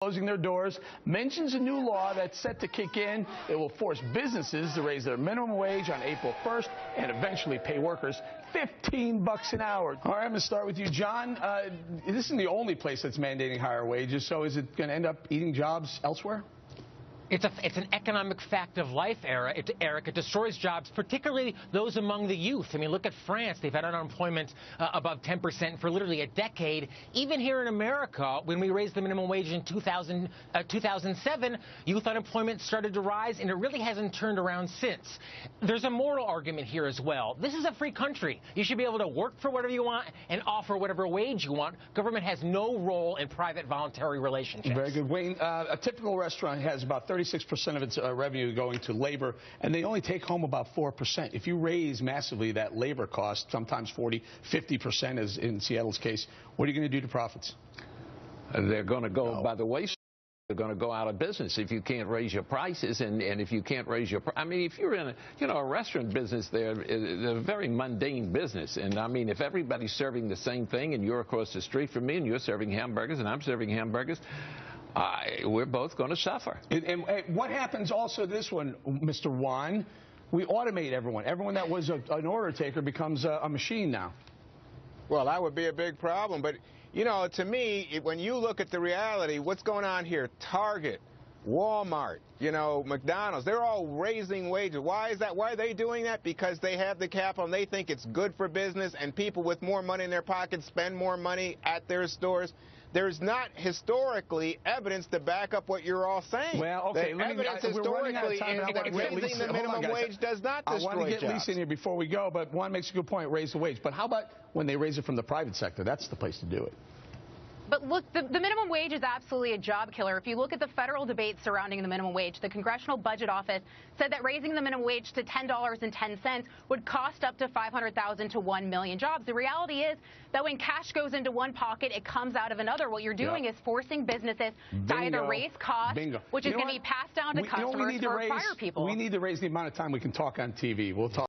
closing their doors, mentions a new law that's set to kick in. It will force businesses to raise their minimum wage on April 1st and eventually pay workers $15 an hour. All right, I'm going to start with you, John. This isn't the only place that's mandating higher wages, so is it going to end up eating jobs elsewhere? It's an economic fact of life, Eric. It destroys jobs, particularly those among the youth. I mean, look at France. They've had unemployment above 10% for literally a decade. Even here in America, when we raised the minimum wage in 2007, youth unemployment started to rise, and it really hasn't turned around since. There's a moral argument here as well. This is a free country. You should be able to work for whatever you want and offer whatever wage you want. Government has no role in private voluntary relationships. Very good. Wayne, a typical restaurant has about 36% of its revenue going to labor, and they only take home about 4%. If you raise massively that labor cost, sometimes 40, 50%, as in Seattle's case, what are you going to do to profits? They're going to go by the wayside. They're going to go out of business if you can't raise your prices, and if you can't raise your, I mean, if you're in a restaurant business, they're a very mundane business, and I mean, if everybody's serving the same thing, and you're across the street from me, and you're serving hamburgers, and I'm serving hamburgers, we're both going to suffer. And what happens also to this one, Mr. Wan? We automate everyone. Everyone that was an order taker becomes a machine now. Well, that would be a big problem. But, you know, to me, when you look at the reality, what's going on here? Target, Walmart, you know, McDonald's, they're all raising wages. Why is that? Why are they doing that? Because they have the capital and they think it's good for business, and people with more money in their pockets spend more money at their stores. There's not historically evidence to back up what you're all saying. Well, okay, the evidence historically is that raising the minimum wage does not destroy jobs. I want to get Lisa in here before we go, but one makes a good point, raise the wage. But how about when they raise it from the private sector? That's the place to do it. But look, the minimum wage is absolutely a job killer. If you look at the federal debate surrounding the minimum wage, the Congressional Budget Office said that raising the minimum wage to $10.10 would cost up to 500,000 to 1 million jobs. The reality is that when cash goes into one pocket, it comes out of another. What you're doing is forcing businesses to either raise costs, which is going to be passed down to customers or fire people. We need to raise the amount of time we can talk on TV. We'll talk.